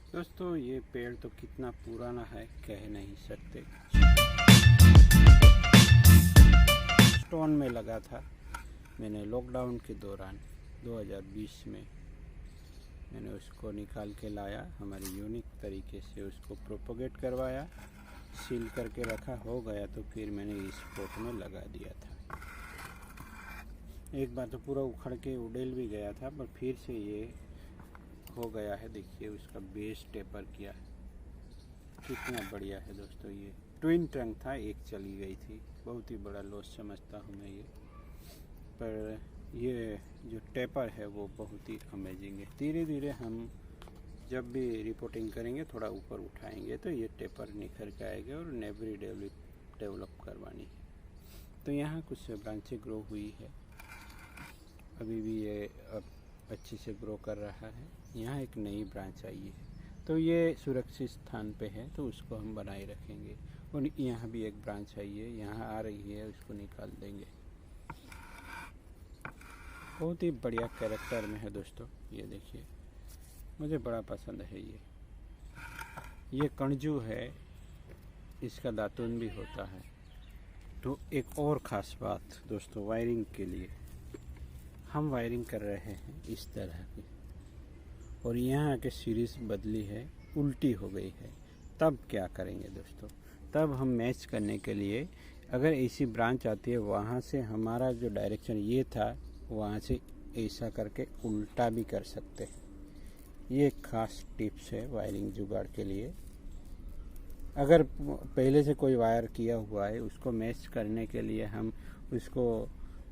दोस्तों ये पेड़ तो कितना पुराना है कह नहीं सकते। स्टोन में लगा था। मैंने लॉकडाउन के दौरान 2020 में मैंने उसको निकाल के लाया, हमारी यूनिक तरीके से उसको प्रोपोगेट करवाया, सील करके रखा, हो गया तो फिर मैंने इस पोट में लगा दिया था। एक बार तो पूरा उखड़ के उड़ेल भी गया था, पर फिर से ये हो गया है। देखिए उसका बेस टेपर किया है, कितना बढ़िया है दोस्तों। ये ट्विन ट्रंक था, एक चली गई थी, बहुत ही बड़ा लॉस समझता हूँ मैं ये, पर ये जो टेपर है वो बहुत ही अमेजिंग है। धीरे धीरे हम जब भी रिपोर्टिंग करेंगे थोड़ा ऊपर उठाएंगे तो ये टेपर निखर के आएगा और नेबरी डेवलप करवानी है। तो यहाँ कुछ ब्रांचें ग्रो हुई है, अभी भी ये अब अच्छे से ग्रो कर रहा है। यहाँ एक नई ब्रांच आई है, तो ये सुरक्षित स्थान पे है तो उसको हम बनाए रखेंगे। और यहाँ भी एक ब्रांच आई है, यहाँ आ रही है, उसको निकाल देंगे। बहुत ही बढ़िया कैरेक्टर में है दोस्तों। ये देखिए मुझे बड़ा पसंद है ये कणजू है, इसका दातुन भी होता है। तो एक और ख़ास बात दोस्तों, वायरिंग के लिए हम वायरिंग कर रहे हैं इस तरह की, और यहाँ के सीरीज बदली है, उल्टी हो गई है। तब क्या करेंगे दोस्तों, तब हम मैच करने के लिए अगर ऐसी ब्रांच आती है, वहाँ से हमारा जो डायरेक्शन ये था वहाँ से ऐसा करके उल्टा भी कर सकते हैं। ये खास टिप्स है वायरिंग जुगाड़ के लिए। अगर पहले से कोई वायर किया हुआ है उसको मैच करने के लिए हम उसको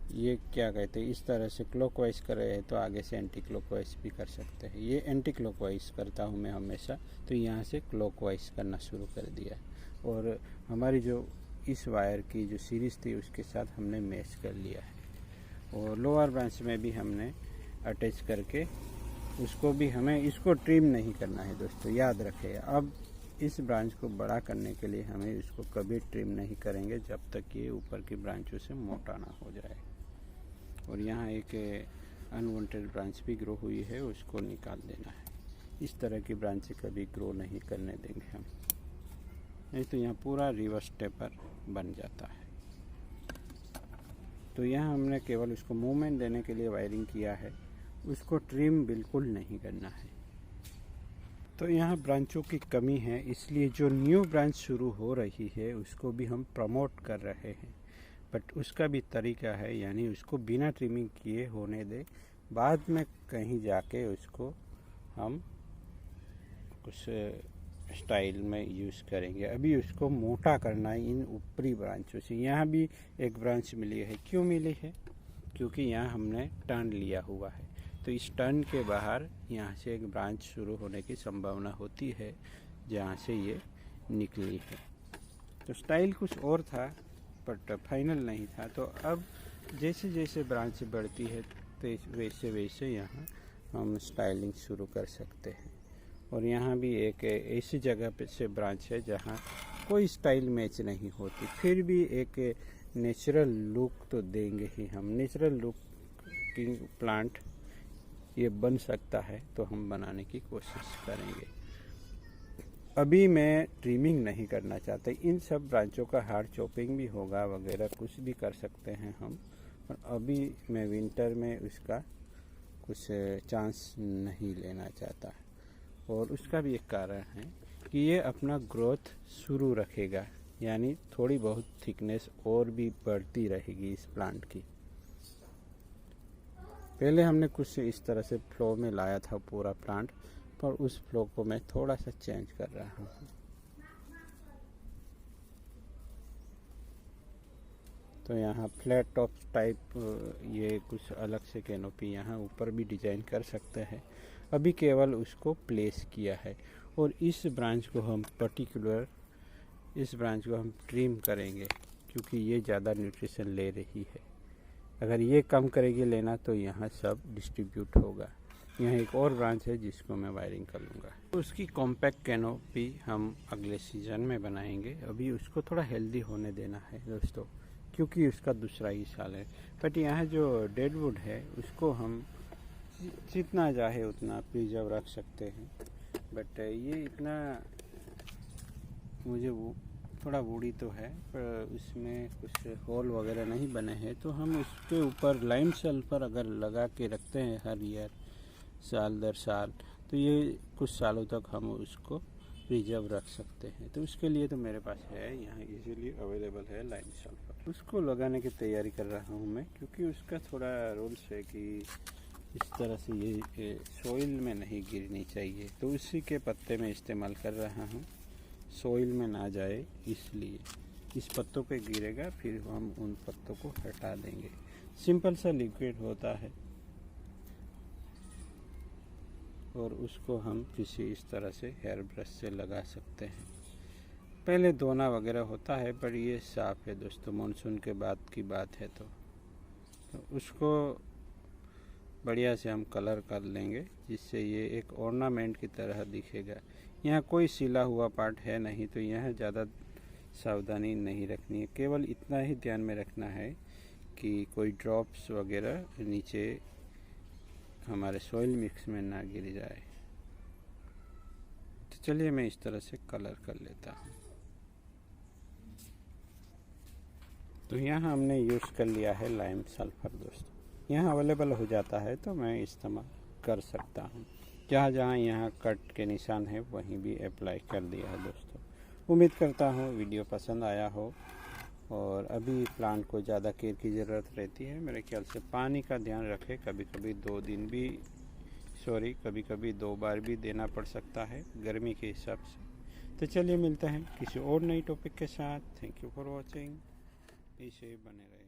ये क्या कहते हैं, इस तरह से क्लॉकवाइज कर रहे हैं तो आगे से एंटी क्लॉकवाइज भी कर सकते हैं। ये एंटी क्लॉकवाइज करता हूँ मैं हमेशा, तो यहाँ से क्लॉकवाइज करना शुरू कर दिया। और हमारी जो इस वायर की जो सीरीज़ थी उसके साथ हमने मैच कर लिया है। और लोअर ब्रांच में भी हमने अटैच करके उसको भी, हमें इसको ट्रिम नहीं करना है दोस्तों, याद रखिएगा। अब इस ब्रांच को बड़ा करने के लिए हमें इसको कभी ट्रिम नहीं करेंगे जब तक ये ऊपर की ब्रांचों से मोटा ना हो जाए। और यहाँ एक अनवांटेड ब्रांच भी ग्रो हुई है, उसको निकाल देना है। इस तरह की ब्रांचें कभी ग्रो नहीं करने देंगे हम, नहीं तो यहाँ पूरा रिवर्स टेपर बन जाता है। तो यहाँ हमने केवल उसको मूवमेंट देने के लिए वायरिंग किया है, उसको ट्रिम बिल्कुल नहीं करना है। तो यहाँ ब्रांचों की कमी है, इसलिए जो न्यू ब्रांच शुरू हो रही है उसको भी हम प्रमोट कर रहे हैं। बट उसका भी तरीका है, यानी उसको बिना ट्रिमिंग किए होने दे, बाद में कहीं जाके उसको हम कुछ स्टाइल में यूज़ करेंगे। अभी उसको मोटा करना है इन ऊपरी ब्रांचों से। यहाँ भी एक ब्रांच मिली है, क्यों मिली है, क्योंकि यहाँ हमने टर्न लिया हुआ है, तो इस टर्न के बाहर यहाँ से एक ब्रांच शुरू होने की संभावना होती है जहाँ से ये निकली है। तो स्टाइल कुछ और था बट फाइनल नहीं था। तो अब जैसे जैसे ब्रांच बढ़ती है तो वैसे वैसे यहाँ हम स्टाइलिंग शुरू कर सकते हैं। और यहाँ भी एक ऐसी जगह पे से ब्रांच है जहाँ कोई स्टाइल मैच नहीं होती, फिर भी एक नेचुरल लुक तो देंगे ही हम। नेचुरल लुक की प्लांट ये बन सकता है तो हम बनाने की कोशिश करेंगे। अभी मैं ट्रिमिंग नहीं करना चाहता, इन सब ब्रांचों का हार्ड चॉपिंग भी होगा वगैरह, कुछ भी कर सकते हैं हम, पर अभी मैं विंटर में उसका कुछ चांस नहीं लेना चाहता। और उसका भी एक कारण है कि ये अपना ग्रोथ शुरू रखेगा, यानी थोड़ी बहुत थिकनेस और भी बढ़ती रहेगी इस प्लांट की। पहले हमने कुछ इस तरह से फ्लो में लाया था पूरा प्लांट, पर उस फ्लो को मैं थोड़ा सा चेंज कर रहा हूँ। तो यहाँ फ्लैट टॉप टाइप ये कुछ अलग से कैनोपी यहाँ ऊपर भी डिजाइन कर सकते हैं। अभी केवल उसको प्लेस किया है। और इस ब्रांच को हम इस ब्रांच को हम ट्रिम करेंगे क्योंकि ये ज़्यादा न्यूट्रिशन ले रही है। अगर ये कम करेगी लेना तो यहाँ सब डिस्ट्रीब्यूट होगा। यहाँ एक और ब्रांच है जिसको मैं वायरिंग कर लूँगा। तो उसकी कॉम्पैक्ट कैनोपी हम अगले सीज़न में बनाएंगे। अभी उसको थोड़ा हेल्दी होने देना है दोस्तों, क्योंकि उसका दूसरा ही साल है। बट यहाँ जो डेडवुड है उसको हम जितना चाहे उतना प्रिजर्व रख सकते हैं। बट ये इतना मुझे वो थोड़ा बूढ़ी तो है, पर उसमें कुछ होल वगैरह नहीं बने हैं, तो हम उसके ऊपर लाइम सल्फर अगर लगा के रखते हैं हर ईयर साल दर साल, तो ये कुछ सालों तक हम उसको रिजर्व रख सकते हैं। तो उसके लिए तो मेरे पास है, यहाँ इजीली अवेलेबल है लाइम सल्फर। उसको लगाने की तैयारी कर रहा हूँ मैं, क्योंकि उसका थोड़ा रूल्स है कि इस तरह से ये सोइल में नहीं गिरनी चाहिए, तो उसी के पत्ते में इस्तेमाल कर रहा हूँ, सोइल में ना जाए इसलिए। इस पत्तों पे गिरेगा, फिर हम उन पत्तों को हटा देंगे। सिंपल सा लिक्विड होता है और उसको हम किसी इस तरह से हेयर ब्रश से लगा सकते हैं। पहले धोना वगैरह होता है, पर ये साफ़ है दोस्तों, मानसून के बाद की बात है। तो उसको बढ़िया से हम कलर कर लेंगे, जिससे ये एक ऑर्नामेंट की तरह दिखेगा। यहाँ कोई सिला हुआ पार्ट है नहीं, तो यहाँ ज़्यादा सावधानी नहीं रखनी है। केवल इतना ही ध्यान में रखना है कि कोई ड्रॉप्स वगैरह नीचे हमारे सॉइल मिक्स में ना गिर जाए। तो चलिए मैं इस तरह से कलर कर लेता हूँ। तो यहाँ हमने यूज़ कर लिया है लाइम सल्फर दोस्तों, यहाँ अवेलेबल हो जाता है, तो मैं इस्तेमाल कर सकता हूँ। जहाँ जहाँ यहाँ कट के निशान है वहीं भी अप्लाई कर दिया है दोस्तों। उम्मीद करता हूँ वीडियो पसंद आया हो। और अभी प्लांट को ज़्यादा केयर की ज़रूरत रहती है, मेरे ख्याल से पानी का ध्यान रखें। कभी कभी 2 दिन भी कभी कभी 2 बार भी देना पड़ सकता है गर्मी के हिसाब से। तो चलिए मिलते हैं किसी और नई टॉपिक के साथ। Thank you for watching. इसे बने रहे।